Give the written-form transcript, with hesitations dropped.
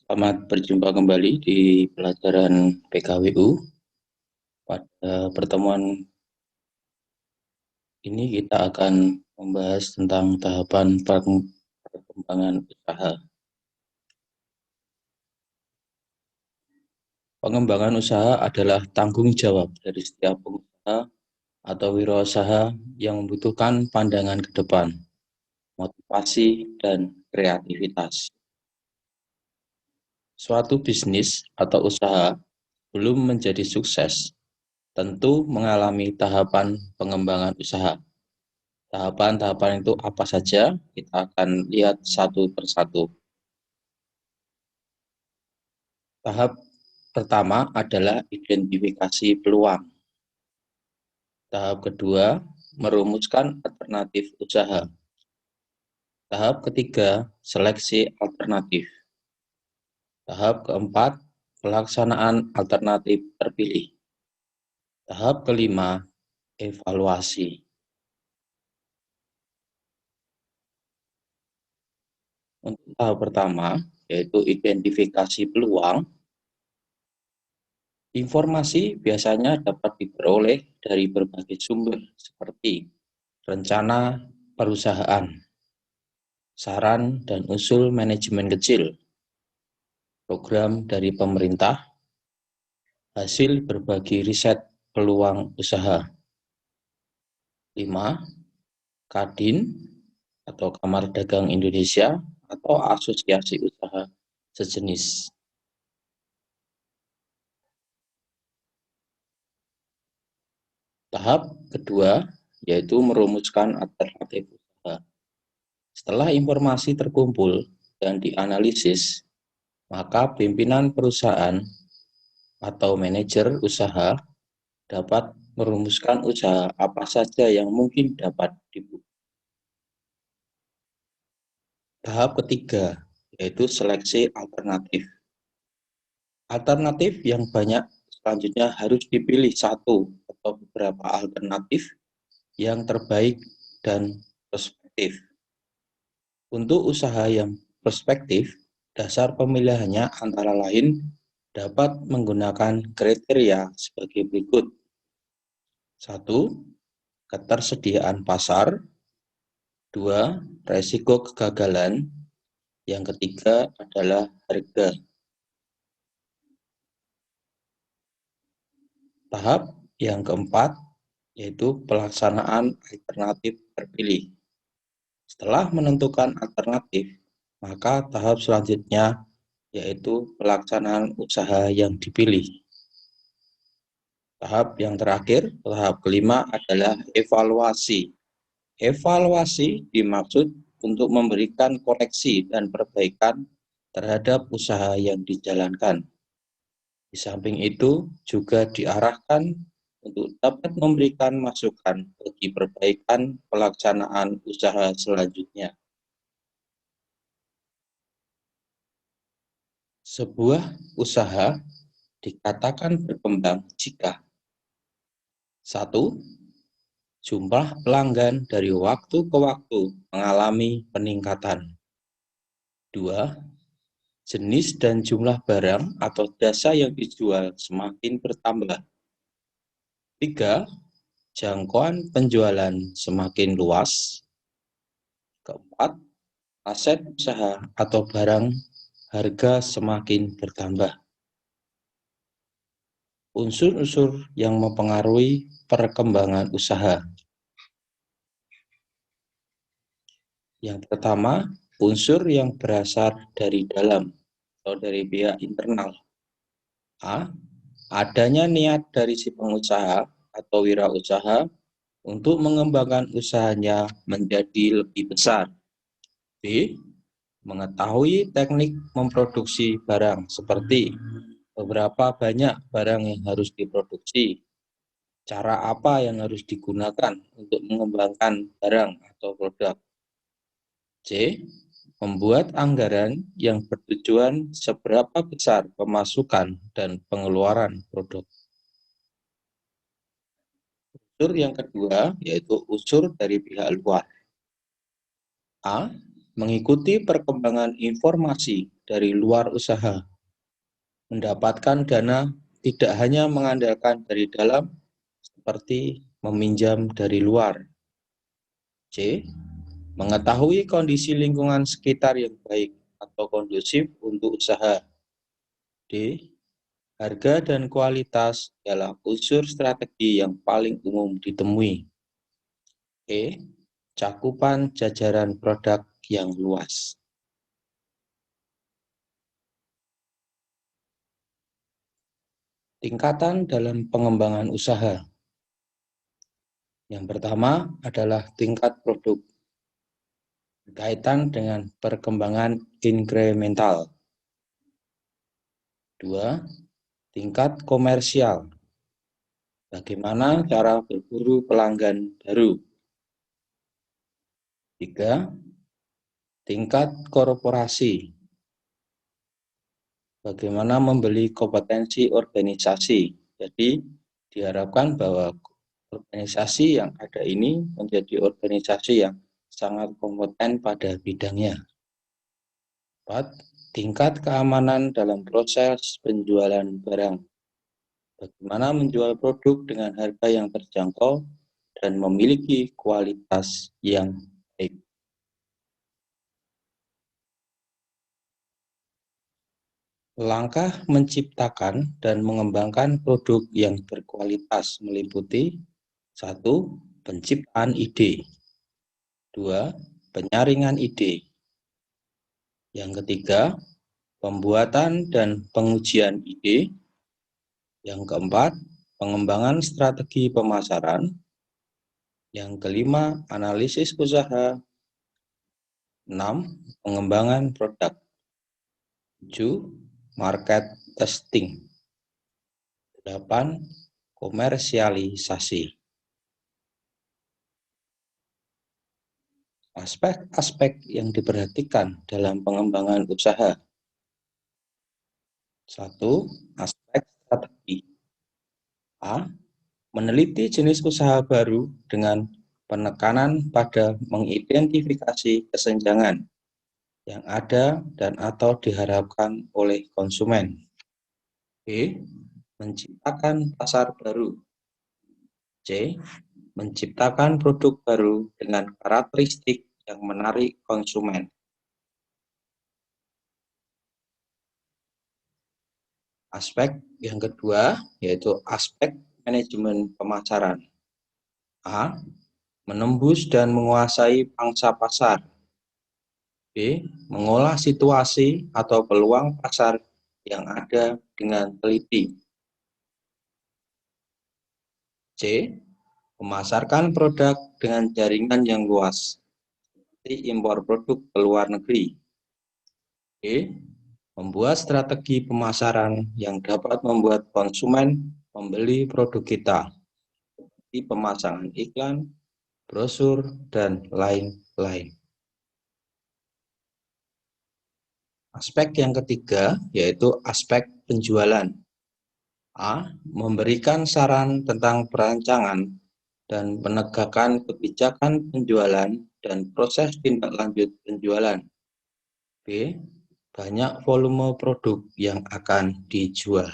Selamat berjumpa kembali di pelajaran PKWU. Pada pertemuan ini kita akan membahas tentang tahapan perkembangan usaha. Pengembangan usaha adalah tanggung jawab dari setiap pengusaha atau wirausaha yang membutuhkan pandangan ke depan, motivasi, dan kreativitas. Suatu bisnis atau usaha belum menjadi sukses, tentu mengalami tahapan pengembangan usaha. Tahapan-tahapan itu apa saja? Kita akan lihat satu persatu. Tahap pertama adalah identifikasi peluang. Tahap kedua, merumuskan alternatif usaha. Tahap ketiga, seleksi alternatif. Tahap keempat, pelaksanaan alternatif terpilih. Tahap kelima, evaluasi. Untuk tahap pertama, yaitu identifikasi peluang, informasi biasanya dapat diperoleh dari berbagai sumber seperti rencana perusahaan, saran dan usul manajemen kecil, program dari pemerintah, hasil berbagi riset peluang usaha. 5. Kadin atau Kamar Dagang Indonesia atau asosiasi usaha sejenis. Tahap kedua yaitu merumuskan alternatif usaha. Setelah informasi terkumpul dan dianalisis, maka pimpinan perusahaan atau manajer usaha dapat merumuskan usaha apa saja yang mungkin dapat dibuka. Tahap ketiga yaitu seleksi alternatif. Alternatif yang banyak selanjutnya harus dipilih satu atau beberapa alternatif yang terbaik dan prospektif. Untuk usaha yang prospektif, dasar pemilihannya antara lain dapat menggunakan kriteria sebagai berikut. 1. Ketersediaan pasar. 2. Resiko kegagalan. Yang ketiga adalah harga. Tahap yang keempat yaitu pelaksanaan alternatif terpilih. Setelah menentukan alternatif, maka tahap selanjutnya yaitu pelaksanaan usaha yang dipilih. Tahap yang terakhir, tahap kelima adalah evaluasi. Evaluasi dimaksud untuk memberikan koreksi dan perbaikan terhadap usaha yang dijalankan. Di samping itu juga diarahkan untuk dapat memberikan masukan bagi perbaikan pelaksanaan usaha selanjutnya. Sebuah usaha dikatakan berkembang jika 1. Jumlah pelanggan dari waktu ke waktu mengalami peningkatan. 2. Jenis dan jumlah barang atau jasa yang dijual semakin bertambah. 3. Jangkauan penjualan semakin luas. 4. Aset usaha atau barang harga semakin bertambah. Unsur-unsur yang mempengaruhi perkembangan usaha. Yang pertama, unsur yang berasal dari dalam atau dari pihak internal. A. Adanya niat dari si pengusaha atau wirausaha untuk mengembangkan usahanya menjadi lebih besar. B. Mengetahui teknik memproduksi barang seperti beberapa banyak barang yang harus diproduksi, cara apa yang harus digunakan untuk mengembangkan barang atau produk. C. Membuat anggaran yang bertujuan seberapa besar pemasukan dan pengeluaran produk. Unsur yang kedua yaitu unsur dari pihak luar. A. mengikuti perkembangan informasi dari luar usaha, mendapatkan dana tidak hanya mengandalkan dari dalam, seperti meminjam dari luar. C. Mengetahui kondisi lingkungan sekitar yang baik atau kondusif untuk usaha. D. Harga dan kualitas adalah unsur strategi yang paling umum ditemui. E. Cakupan jajaran produk yang luas. Tingkatan dalam pengembangan usaha. Yang pertama adalah tingkat produk, berkaitan dengan perkembangan inkremental. 2. Tingkat komersial, bagaimana cara berburu pelanggan baru. 3. Tingkat korporasi, bagaimana membeli kompetensi organisasi. Jadi diharapkan bahwa organisasi yang ada ini menjadi organisasi yang sangat kompeten pada bidangnya. 4. Tingkat keamanan dalam proses penjualan barang, bagaimana menjual produk dengan harga yang terjangkau dan memiliki kualitas yang baik. Langkah menciptakan dan mengembangkan produk yang berkualitas meliputi 1. Penciptaan ide. 2. Penyaringan ide. Yang ketiga, pembuatan dan pengujian ide. Yang keempat, pengembangan strategi pemasaran. Yang kelima, analisis usaha. 6. Pengembangan produk. 7. Market testing. 8. Komersialisasi. Aspek-aspek yang diperhatikan dalam pengembangan usaha. 1. Aspek strategi. A. Meneliti jenis usaha baru dengan penekanan pada mengidentifikasi kesenjangan yang ada dan atau diharapkan oleh konsumen. B. Menciptakan pasar baru. C. Menciptakan produk baru dengan karakteristik yang menarik konsumen. Aspek yang kedua yaitu aspek manajemen pemasaran. A. Menembus dan menguasai pangsa pasar. B. Mengolah situasi atau peluang pasar yang ada dengan teliti. C. Memasarkan produk dengan jaringan yang luas, seperti impor produk ke luar negeri. D. Membuat strategi pemasaran yang dapat membuat konsumen membeli produk kita, seperti pemasangan iklan, brosur, dan lain-lain. Aspek yang ketiga yaitu aspek penjualan. A. Memberikan saran tentang perancangan dan penegakan kebijakan penjualan dan proses tindak lanjut penjualan. B. Banyak volume produk yang akan dijual.